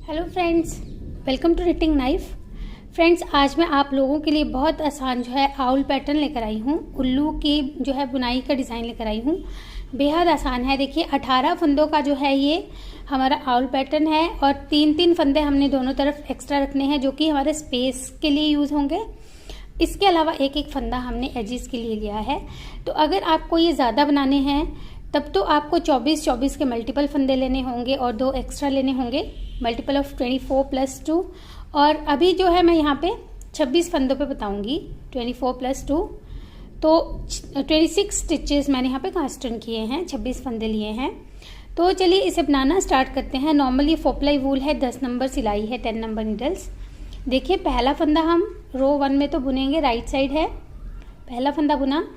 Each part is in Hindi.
Hello friends, welcome to knitting knife. Friends, आज मैं आप लोगों के लिए बहुत आसान जो है आउल पैटर्न लेकर आई हूँ। उल्लू की जो है बुनाई का डिज़ाइन लेकर आई हूँ। बेहद आसान है। देखिए 18 फंदों का जो है ये हमारा आउल पैटर्न है और 3-3 फंदे हमने दोनों तरफ एक्स्ट्रा रखने हैं जो कि हमारे स्पेस के लिए यूज़ होंगे। इसके अलावा एक एक फंदा हमने एजिस के लिए लिया है। तो अगर आपको ये ज़्यादा बनाने हैं तब तो आपको 24-24 के मल्टीपल फंदे लेने होंगे और 2 एक्स्ट्रा लेने होंगे, मल्टीपल ऑफ 24 + 2। और अभी जो है मैं यहाँ पे 26 फंदों पे बताऊंगी, 24 + 2 तो 26 स्टिचेस मैंने यहाँ पे कास्ट टर्न किए हैं, 26 फंदे लिए हैं। तो चलिए इसे बनाना स्टार्ट करते हैं। नॉर्मली 4 प्लाई वूल है, 10 नंबर सिलाई है, 10 नंबर नीडल्स। देखिए पहला फंदा हम रो 1 में तो बुनेंगे, राइट साइड है, पहला फंदा बुना।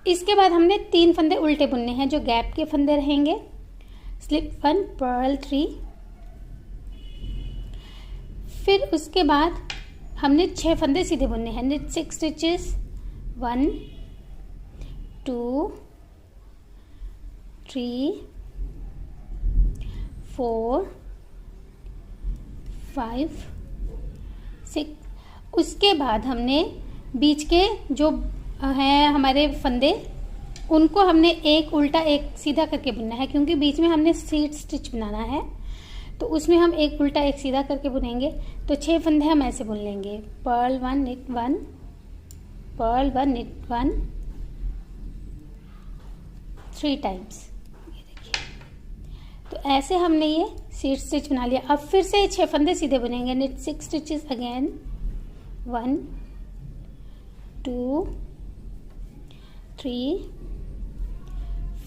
इसके बाद हमने 3 फंदे उल्टे बुनने हैं जो गैप के फंदे रहेंगे। Slip 1, purl 3। फिर उसके बाद हमने 6 फंदे सीधे बुनने हैं। Knit 6 stitches, 1 2 3 4 5 6। उसके बाद हमने बीच के जो हैं हमारे फंदे, उनको हमने एक उल्टा एक सीधा करके बुनना है, क्योंकि बीच में हमने सीट स्टिच बनाना है तो उसमें हम एक उल्टा एक सीधा करके बुनेंगे। तो 6 फंदे हम ऐसे बुन लेंगे। Purl 1 knit 1, purl 1 knit 1 3 times. ये देखिए, तो ऐसे हमने ये सीट स्टिच बना लिया। अब फिर से 6 फंदे सीधे बुनेंगे। Knit 6 stitches again, 1 2 3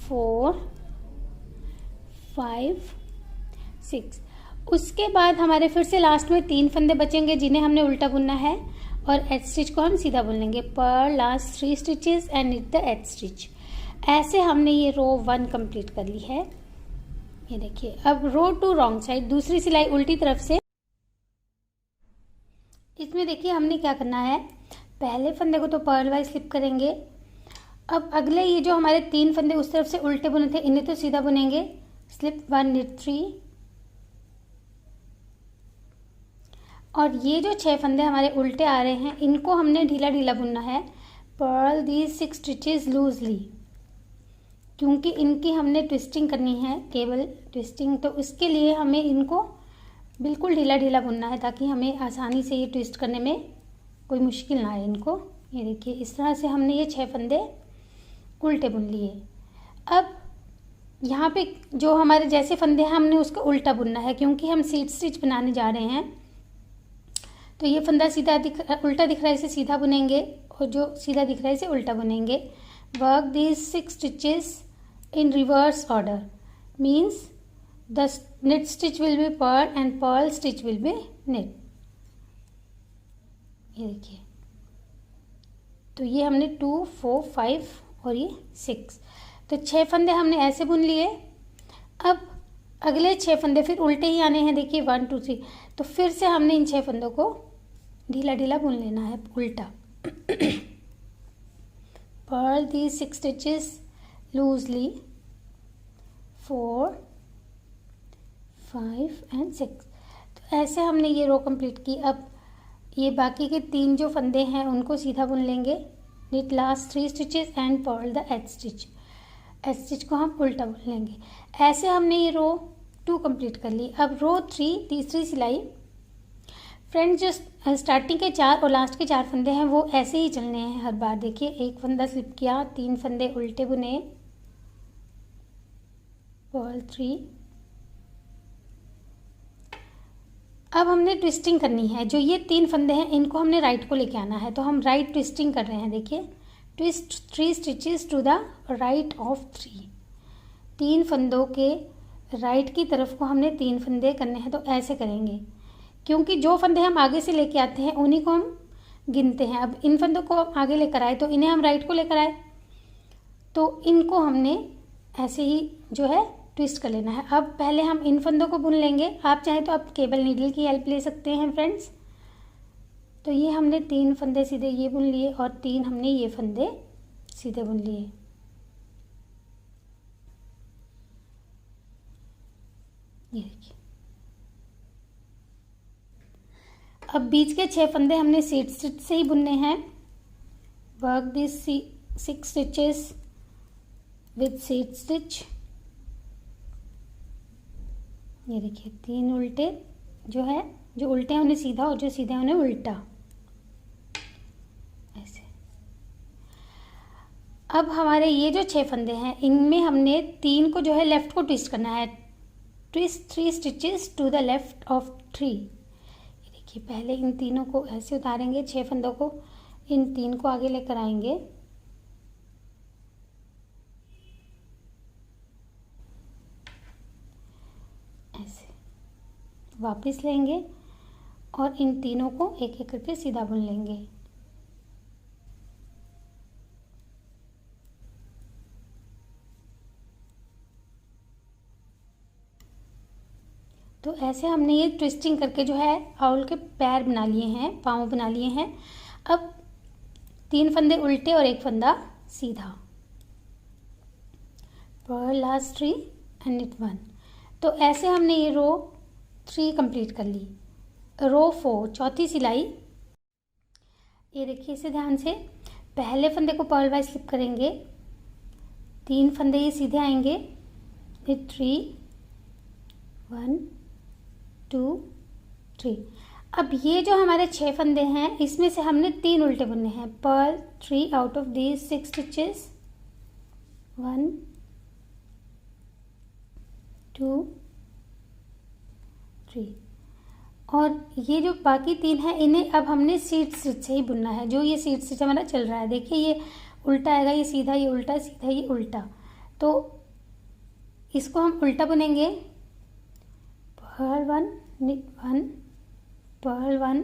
4 5 6। उसके बाद हमारे फिर से लास्ट में 3 फंदे बचेंगे जिन्हें हमने उल्टा बुनना है और एच स्टिच को हम सीधा बुन लेंगे। पर last 3 stitches and knit the H stitch. ऐसे हमने ये रो 1 कंप्लीट कर ली है। ये देखिए, अब रो 2 रॉन्ग साइड, दूसरी सिलाई उल्टी तरफ से। इसमें देखिए हमने क्या करना है, पहले फंदे को तो पर्ल वाइज स्लिप करेंगे। अब अगले ये जो हमारे 3 फंदे उस तरफ से उल्टे बुने थे इन्हें तो सीधा बुनेंगे। Slip 1 knit 3। और ये जो 6 फंदे हमारे उल्टे आ रहे हैं इनको हमने ढीला ढीला बुनना है। पर्ल दीज 6 स्टिचेस लूजली, क्योंकि इनकी हमने ट्विस्टिंग करनी है, केबल ट्विस्टिंग। तो उसके लिए हमें इनको बिल्कुल ढीला ढीला बुनना है ताकि हमें आसानी से ये ट्विस्ट करने में कोई मुश्किल ना आए इनको। ये देखिए इस तरह से हमने ये 6 फंदे उल्टे बुन लिए। अब यहाँ पे जो हमारे जैसे फंदे हैं हमने उसको उल्टा बुनना है, क्योंकि हम सीट स्टिच बनाने जा रहे हैं। तो ये फंदा उल्टा दिख रहा है, इसे सीधा बुनेंगे, और जो सीधा दिख रहा है इसे उल्टा बुनेंगे। Work these 6 stitches in reverse order, means the knit stitch will be pearl and pearl stitch will be knit। ये देखिए, तो ये हमने 2 4 5 और ये 6, तो 6 फंदे हमने ऐसे बुन लिए। अब अगले 6 फंदे फिर उल्टे ही आने हैं। देखिए 1 2 3। तो फिर से हमने इन 6 फंदों को ढीला ढीला बुन लेना है उल्टा। Purl these 6 stitches loosely, 4 5 and 6। तो ऐसे हमने ये रो कंप्लीट की। अब ये बाकी के 3 जो फंदे हैं उनको सीधा बुन लेंगे। Knit last 3 stitches and purl the H stitch. Edge stitch को हम उल्टा बुन लेंगे। ऐसे हमने ये रो 2 कंप्लीट कर ली। अब रो 3 तीसरी सिलाई। फ्रेंड्स, जो स्टार्टिंग के 4 और लास्ट के 4 फंदे हैं वो ऐसे ही चलने हैं हर बार। देखिए एक फंदा स्लिप किया, 3 फंदे उल्टे बुने, पर्ल 3। अब हमने ट्विस्टिंग करनी है। जो ये 3 फंदे हैं इनको हमने राइट को लेके आना है, तो हम राइट ट्विस्टिंग कर रहे हैं। देखिए twist 3 stitches to the right of 3। 3 फंदों के राइट की तरफ को हमने 3 फंदे करने हैं। तो ऐसे करेंगे, क्योंकि जो फंदे हम आगे से लेके आते हैं उन्हीं को हम गिनते हैं। अब इन फंदों को आगे लेकर आए तो इन्हें हम राइट को लेकर आए, तो इनको हमने ऐसे ही जो है ट्विस्ट कर लेना है। अब पहले हम इन फंदों को बुन लेंगे। आप चाहें तो आप केबल नीडल की हेल्प ले सकते हैं फ्रेंड्स। तो ये हमने 3 फंदे सीधे ये बुन लिए और 3 हमने ये फंदे सीधे बुन लिए। ये देखिए, अब बीच के 6 फंदे हमने सीट स्टिच से ही बुनने हैं। Work this 6 stitches with seat stitch. ये देखिए 3 उल्टे जो है, जो उल्टे हैं उन्हें सीधा और जो सीधे हैं उन्हें उल्टा, ऐसे। अब हमारे ये जो 6 फंदे हैं इनमें हमने 3 को जो है लेफ्ट को ट्विस्ट करना है। Twist 3 stitches to the left of 3। ये देखिए पहले इन तीनों को ऐसे उतारेंगे, 6 फंदों को, इन 3 को आगे लेकर आएंगे, ऐसे वापस लेंगे और इन तीनों को एक एक करके सीधा बुन लेंगे। तो ऐसे हमने ये ट्विस्टिंग करके जो है आउल के पैर बना लिए हैं, पाँव बना लिए हैं। अब 3 फंदे उल्टे और 1 फंदा सीधा। Purl last 3 and knit 1। तो ऐसे हमने ये रो 3 कंप्लीट कर ली। रो 4 चौथी सिलाई, ये देखिए इसे ध्यान से, पहले फंदे को पर्ल वाइज स्लिप करेंगे, 3 फंदे ये सीधे आएंगे, knit 3 1 2 3। अब ये जो हमारे 6 फंदे हैं इसमें से हमने 3 उल्टे बुनने हैं। Purl 3 out of these 6 stitches, 1 2 3। और ये जो बाकी 3 हैं इन्हें अब हमने सीट स्टिच से ही बुनना है। जो ये सीट स्टिच हमारा चल रहा है, देखिए ये उल्टा आएगा, ये सीधा, ये उल्टा, सीधा, ये उल्टा, तो इसको हम उल्टा बुनेंगे। पर्ल 1 knit 1 पर्ल 1,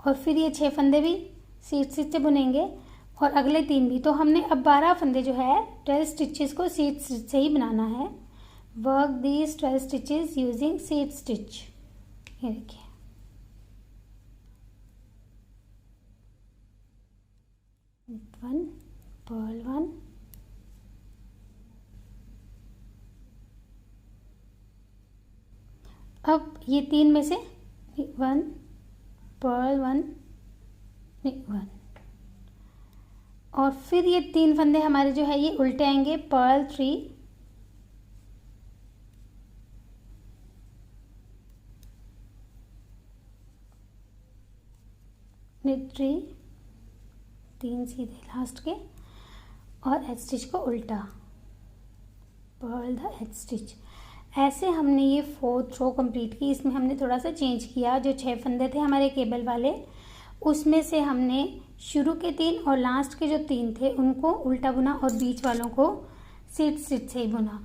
और फिर ये 6 फंदे भी सीट स्टिच से बुनेंगे और अगले 3 भी। तो हमने अब 12 फंदे जो है 12 स्टिचेस को सीट स्टिच से ही बनाना है। Work these 12 stitches using seed stitch. ये देखिए knit 1 पर्ल 1, अब ये 3 में से 1 पर्ल 1 knit 1, और फिर ये 3 फंदे हमारे जो है ये उल्टे आएंगे। पर्ल 3 knit 3, 3 सीधे लास्ट के, और एच स्टिच को उल्टा, पर्ल द एच स्टिच। ऐसे हमने ये 4th रो कंप्लीट की। इसमें हमने थोड़ा सा चेंज किया, जो 6 फंदे थे हमारे केबल वाले उसमें से हमने शुरू के 3 और लास्ट के जो 3 थे उनको उल्टा बुना और बीच वालों को सीट स्टिच से ही बुना।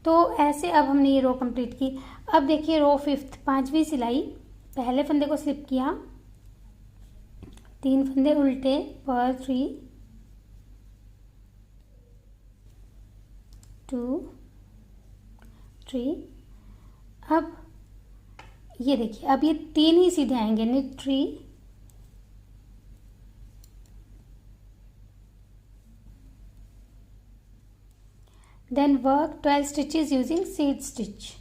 तो ऐसे अब हमने ये रो कंप्लीट की। अब देखिए रो 5th 5वीं सिलाई, पहले फंदे को स्लिप किया, 3 फंदे उल्टे, पर्ल 3 2 3। अब ये देखिए अब ये 3 ही सीधे आएंगे, knit 3 then work 12 stitches using seed stitch.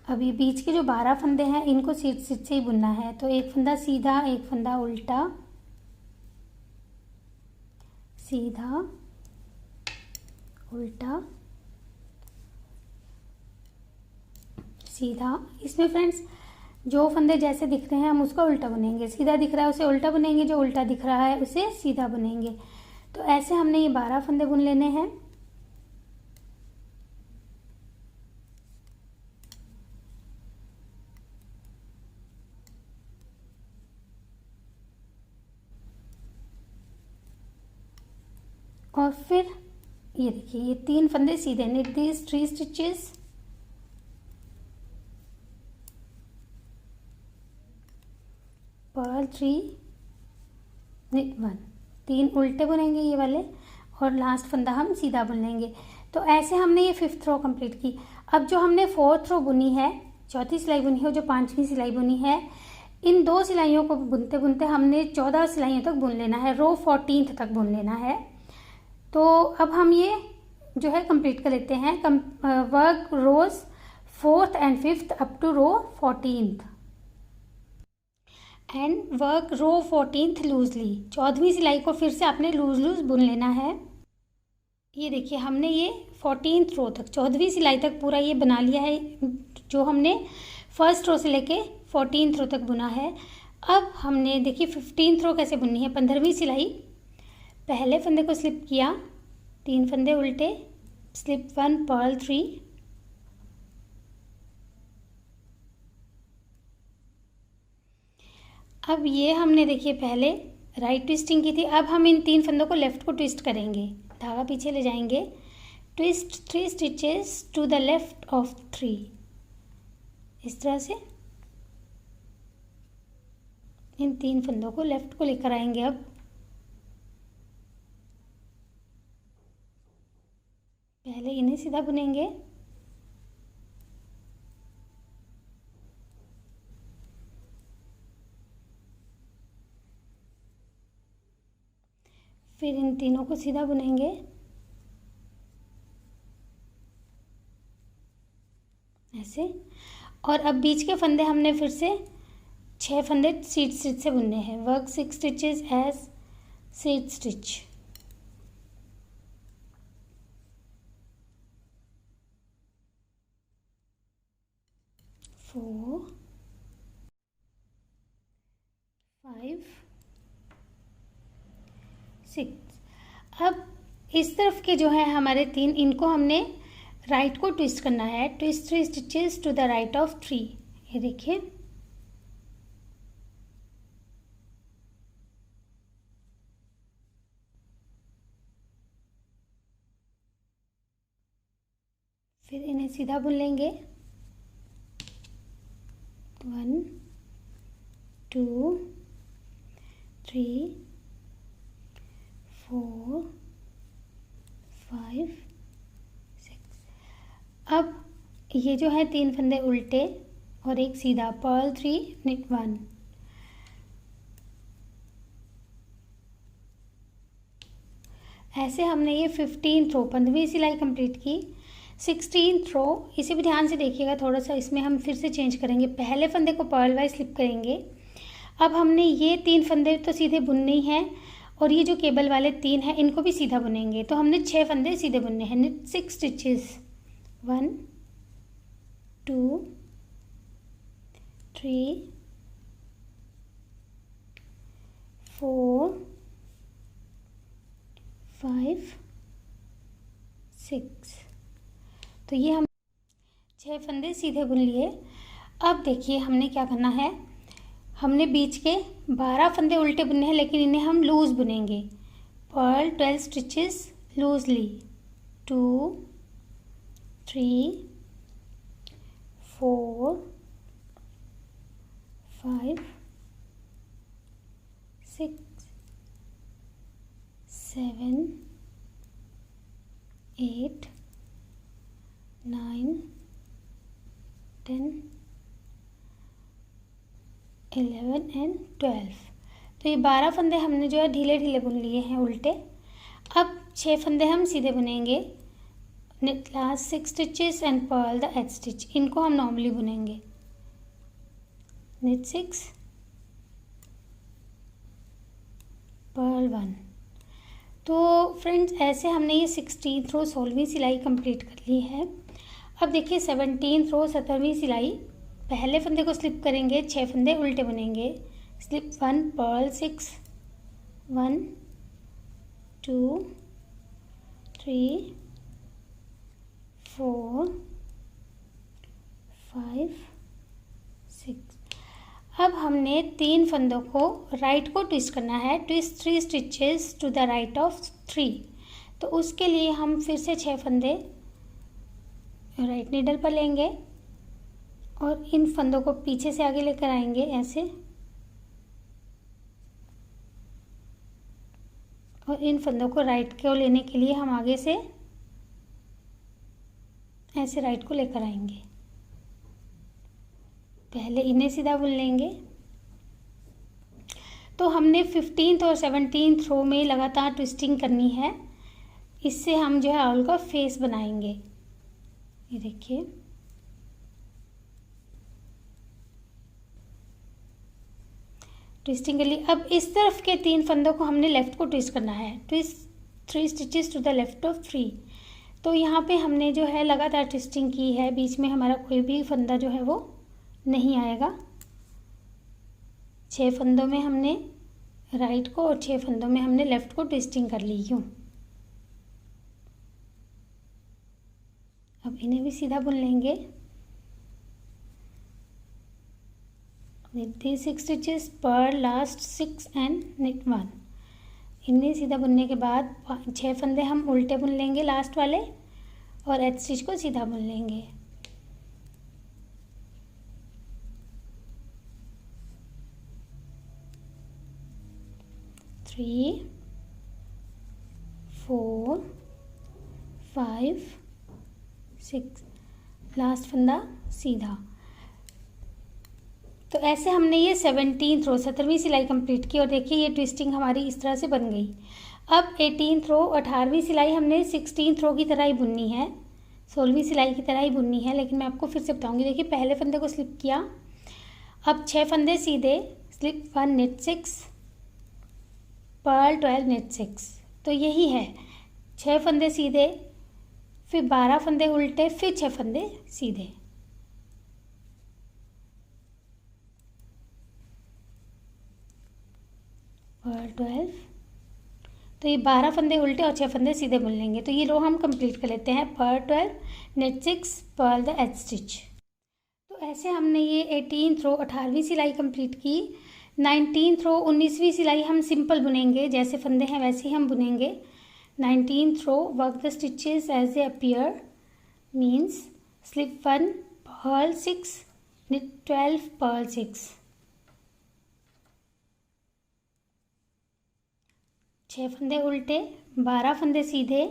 अब ये बीच के जो 12 फंदे हैं इनको सीट स्टिच से ही बुनना है। तो 1 फंदा सीधा, 1 फंदा उल्टा, सीधा उल्टा सीधा। इसमें फ्रेंड्स जो फंदे जैसे दिख रहे हैं हम उसका उल्टा बुनेंगे, सीधा दिख रहा है उसे उल्टा बुनेंगे, जो उल्टा दिख रहा है उसे सीधा बुनेंगे। तो ऐसे हमने ये 12 फंदे बुन लेने हैं। और फिर ये देखिए ये 3 फंदे सीधे, knit these 3 stitches, purl 3 knit 1, 3 उल्टे बुनेंगे ये वाले और लास्ट फंदा हम सीधा बुन लेंगे। तो ऐसे हमने ये 5th रो कंप्लीट की। अब जो हमने 4th रो बुनी है, चौथी सिलाई बुनी है, जो 5वीं सिलाई बुनी है, इन 2 सिलाइयों को बुनते बुनते हमने 14 सिलाइयों तक बुन लेना है, रो 14th तक बुन लेना है। तो अब हम ये जो है कंप्लीट कर लेते हैं। Work rows 4th and 5th up to row 14th and work row 14th loosely. 14वीं सिलाई को फिर से आपने लूज बुन लेना है। ये देखिए हमने ये 14th रो तक 14वीं सिलाई तक पूरा ये बना लिया है, जो हमने फर्स्ट रो से लेके 14th रो तक बुना है। अब हमने देखिए 15th रो कैसे बुननी है। 15वीं सिलाई, पहले फंदे को स्लिप किया, 3 फंदे उल्टे, स्लिप 1 पर्ल 3, अब ये हमने देखिए पहले राइट ट्विस्टिंग की थी। अब हम इन 3 फंदों को लेफ़्ट को ट्विस्ट करेंगे, धागा पीछे ले जाएंगे, twist 3 stitches to the left of 3, इस तरह से इन 3 फंदों को लेफ़्ट को लेकर आएंगे। अब पहले इन्हें सीधा बुनेंगे, फिर इन तीनों को सीधा बुनेंगे, ऐसे। और अब बीच के फंदे हमने फिर से 6 फंदे सीट स्टिच से बुनने हैं। Work 6 stitches as seed stitch. Four 5 6। अब इस तरफ के जो है हमारे 3, इनको हमने राइट को ट्विस्ट करना है। Twist 3 stitches to the right of 3, ये देखिए। फिर इन्हें सीधा बुन लेंगे, 1 2 3 4 5 6। अब ये जो है 3 फंदे उल्टे और एक सीधा, पर्ल 3 knit 1। ऐसे हमने ये 15th रो 15वीं सिलाई कंप्लीट की। 16th रो, इसे भी ध्यान से देखिएगा थोड़ा सा, इसमें हम फिर से चेंज करेंगे। पहले फंदे को पर्ल वाइज स्लिप करेंगे। अब हमने ये 3 फंदे तो सीधे बुनने ही हैं, और ये जो केबल वाले 3 हैं इनको भी सीधा बुनेंगे। तो हमने 6 फंदे सीधे बुनने हैं। knit 6 stitches, 1 2 3 4 5 6। तो ये हम 6 फंदे सीधे बुन लिए। अब देखिए हमने क्या करना है, हमने बीच के 12 फंदे उल्टे बुनने हैं, लेकिन इन्हें हम लूज बुनेंगे। Purl 12 stitches loosely, 2 3 4 5 6 7 8 9 10 11 and 12। तो ये 12 फंदे हमने जो है ढीले ढीले बुन लिए हैं उल्टे। अब 6 फंदे हम सीधे बुनेंगे। knit last 6 stitches and purl the 8th stitch, इनको हम नॉर्मली बुनेंगे। knit 6 purl 1। तो फ्रेंड्स ऐसे हमने ये 16th रो 16वीं सिलाई कंप्लीट कर ली है। अब देखिए 17th रो 17वीं सिलाई, पहले फंदे को स्लिप करेंगे, 6 फंदे उल्टे बुनेंगे। Slip 1 purl 6, 1 2 3 4 5 6। अब हमने 3 फंदों को राइट को ट्विस्ट करना है। Twist 3 stitches to the right of 3। तो उसके लिए हम फिर से 6 फंदे राइट नीडल पर लेंगे और इन फंदों को पीछे से आगे लेकर आएंगे ऐसे, और इन फंदों को राइट को लेने के लिए हम आगे से ऐसे राइट को लेकर आएंगे। पहले इन्हें सीधा बुन लेंगे। तो हमने 15th और 17th रो में लगातार ट्विस्टिंग करनी है, इससे हम जो है आउल का फेस बनाएंगे। ये देखिए ट्विस्टिंग कर ली। अब इस तरफ के 3 फंदों को हमने लेफ़्ट को ट्विस्ट करना है। Twist 3 stitches to the left off 3। तो यहाँ पे हमने जो है लगातार ट्विस्टिंग की है, बीच में हमारा कोई भी फंदा जो है वो नहीं आएगा। 6 फंदों में हमने राइट को और 6 फंदों में हमने लेफ़्ट को ट्विस्टिंग कर ली यूँ। अब इन्हें भी सीधा बुन लेंगे। knit these 6 stitches per last 6 and knit 1। इन्हें सीधा बुनने के बाद 6 फंदे हम उल्टे बुन लेंगे लास्ट वाले और एच स्टिच को सीधा बुन लेंगे। थ्री 4 5 6 लास्ट फंदा सीधा। तो ऐसे हमने ये 17th रो 17वीं सिलाई कंप्लीट की और देखिए ये ट्विस्टिंग हमारी इस तरह से बन गई। अब 18th रो 18वीं सिलाई हमने 16th रो की तरह ही बुननी है, 16वीं सिलाई की तरह ही बुननी है, लेकिन मैं आपको फिर से बताऊंगी। देखिए पहले फंदे को स्लिप किया, अब 6 फंदे सीधे, स्लिप 1 knit 6 पर्ल 12 knit 6। तो यही है 6 फंदे सीधे, फिर 12 फंदे उल्टे, फिर 6 फंदे सीधे। पर्ल 12, तो ये 12 फंदे उल्टे और 6 फंदे सीधे बुन लेंगे। तो ये रो हम कंप्लीट कर लेते हैं। Purl 12 knit 6 purl the H stitch. तो ऐसे हमने ये 18th रो 18वीं सिलाई कंप्लीट की। 19th रो 19वीं सिलाई हम सिंपल बुनेंगे, जैसे फंदे हैं वैसे ही हम बुनेंगे। 19th row work the stitches as they appear, means slip 1 purl 6 knit 12 purl 6। 6 फंदे उल्टे, 12 फंदे सीधे,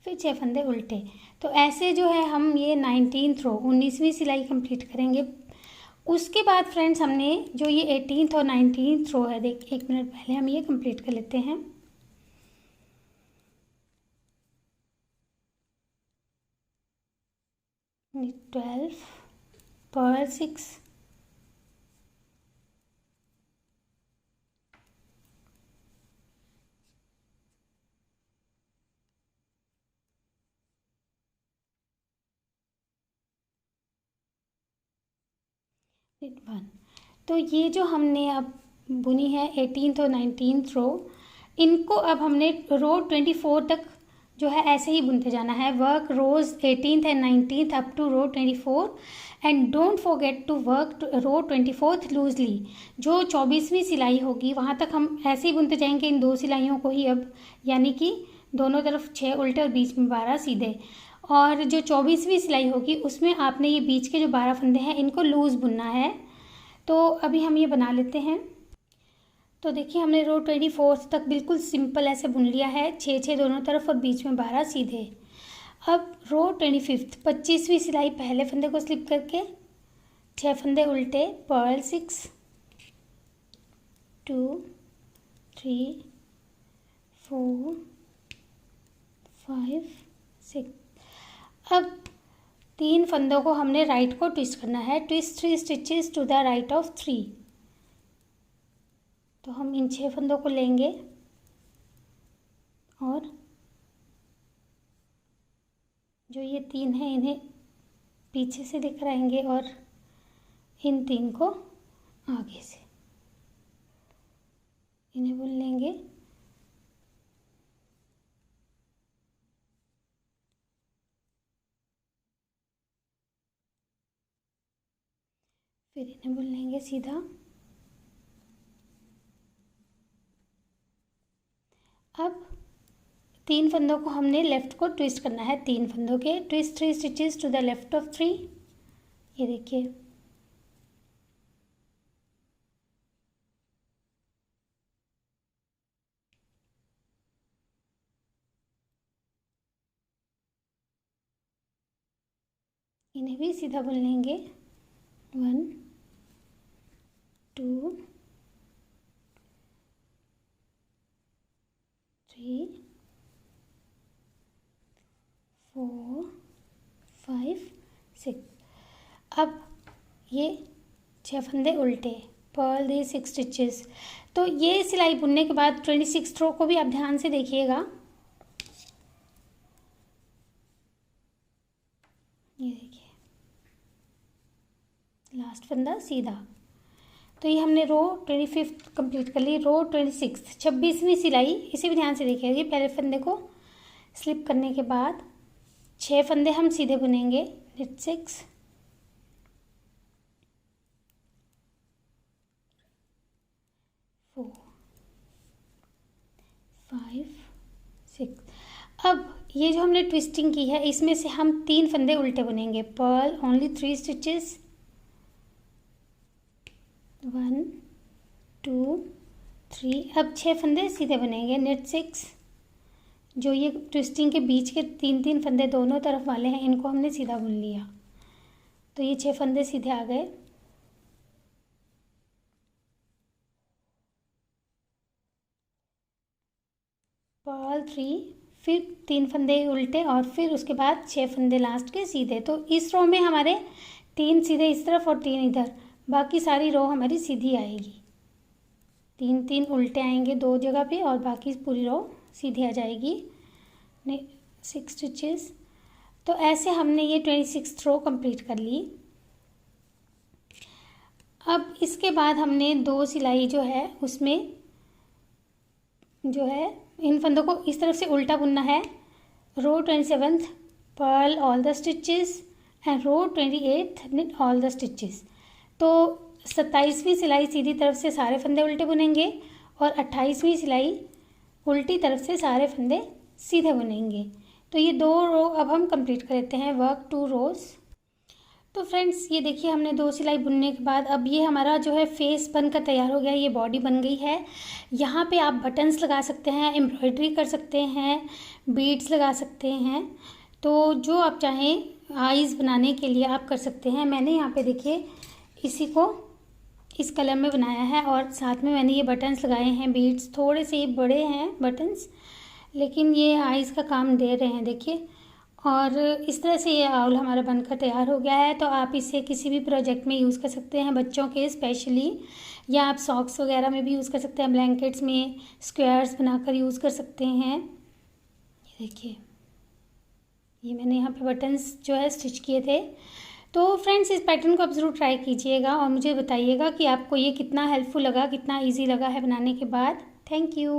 फिर 6 फंदे उल्टे। तो ऐसे जो है हम ये 19th रो 19वीं सिलाई कंप्लीट करेंगे। उसके बाद फ्रेंड्स हमने जो ये 18th और 19th रो है, देख 1 मिनट पहले हम ये कंप्लीट कर लेते हैं। knit 12 purl 6 knit 1। तो ये जो हमने अब बुनी है 18th और 19th रो, इनको अब हमने रो 24 तक जो है ऐसे ही बुनते जाना है। Work rows 18th and 19th up to row 24 and don't forget to work row 24th loosely. जो 24वीं सिलाई होगी वहाँ तक हम ऐसे ही बुनते जाएंगे इन 2 सिलाइयों को ही अब, यानी कि दोनों तरफ 6 उल्टे और बीच में 12 सीधे। और जो 24वीं सिलाई होगी उसमें आपने ये बीच के जो 12 फंदे हैं इनको लूज़ बुनना है। तो अभी हम ये बना लेते हैं। तो देखिए हमने रो 24 तक बिल्कुल सिंपल ऐसे बुन लिया है, 6 दोनों तरफ और बीच में 12 सीधे। अब रो 25 25वीं सिलाई पहले फंदे को स्लिप करके 6 फंदे उल्टे, पर्ल 6 2 3 4 5 6। अब 3 फंदों को हमने राइट को ट्विस्ट करना है। Twist 3 stitches to the right of 3। तो हम इन 6 फंदों को लेंगे और जो ये 3 हैं इन्हें पीछे से लेकर आएंगे और इन 3 को आगे से इन्हें बुन लेंगे। फिर इन्हें बुन लेंगे सीधा। अब 3 फंदों को हमने लेफ़्ट को ट्विस्ट करना है। 3 फंदों के twist 3 stitches to the left off 3। ये देखिए इन्हें भी सीधा बुन लेंगे। 1 2 3 4 5 6। अब ये 6 फंदे उल्टे, पर्ल दी 6 स्टिचेस। तो ये सिलाई बुनने के बाद 26 रो को भी आप ध्यान से देखिएगा। ये देखिए लास्ट फंदा सीधा। तो ये हमने रो 25 कंप्लीट कर ली। रो 26 26वीं सिलाई, इसे भी ध्यान से देखिए। पहले फंदे को स्लिप करने के बाद 6 फंदे हम सीधे बुनेंगे, knit 6, 4 5 6। अब ये जो हमने ट्विस्टिंग की है इसमें से हम 3 फंदे उल्टे बुनेंगे, पर्ल ओनली 3 स्टिचेस, 1 2 3। अब 6 फंदे सीधे बनेंगे, knit 6। जो ये ट्विस्टिंग के बीच के 3 फंदे दोनों तरफ वाले हैं इनको हमने सीधा बुन लिया। तो ये 6 फंदे सीधे आ गए। पर्ल 3, फिर 3 फंदे उल्टे और फिर उसके बाद 6 फंदे लास्ट के सीधे। तो इस रो में हमारे 3 सीधे इस तरफ और 3 इधर, बाकी सारी रो हमारी सीधी आएगी। 3 उल्टे आएंगे 2 जगह पे और बाकी पूरी रो सीधी आ जाएगी। 6 स्टिचेस। तो ऐसे हमने ये 26 रो कंप्लीट कर ली। अब इसके बाद हमने 2 सिलाई जो है उसमें जो है इन फंदों को इस तरफ से उल्टा बुनना है। Row 27 purl all the stitches and row 28 knit all the stitches. तो 27वीं सिलाई सीधी तरफ से सारे फंदे उल्टे बुनेंगे और 28वीं सिलाई उल्टी तरफ से सारे फंदे सीधे बुनेंगे। तो ये 2 रो अब हम कंप्लीट कर लेते हैं, वर्क 2 रोज। तो फ्रेंड्स ये देखिए हमने 2 सिलाई बुनने के बाद अब ये हमारा जो है फेस बनकर तैयार हो गया, ये बॉडी बन गई है। यहाँ पे आप बटन्स लगा सकते हैं, एम्ब्रॉयडरी कर सकते हैं, बीड्स लगा सकते हैं। तो जो आप चाहें आईज़ बनाने के लिए आप कर सकते हैं। मैंने यहाँ पे देखिए इसी को इस कलर में बनाया है और साथ में मैंने ये बटन्स लगाए हैं, बीड्स थोड़े से बड़े हैं बटन्स, लेकिन ये आईज़ का काम दे रहे हैं देखिए। और इस तरह से ये आउल हमारा बनकर तैयार हो गया है। तो आप इसे किसी भी प्रोजेक्ट में यूज़ कर सकते हैं, बच्चों के स्पेशली, या आप सॉक्स वगैरह में भी यूज़ कर सकते हैं, ब्लैंकेट्स में स्क्वायर्स बनाकर यूज़ कर सकते हैं। ये देखिए ये मैंने यहाँ पे बटन्स जो है स्टिच किए थे। तो फ्रेंड्स इस पैटर्न को आप ज़रूर ट्राई कीजिएगा और मुझे बताइएगा कि आपको ये कितना हेल्पफुल लगा, कितना ईजी लगा है बनाने के बाद। Thank you.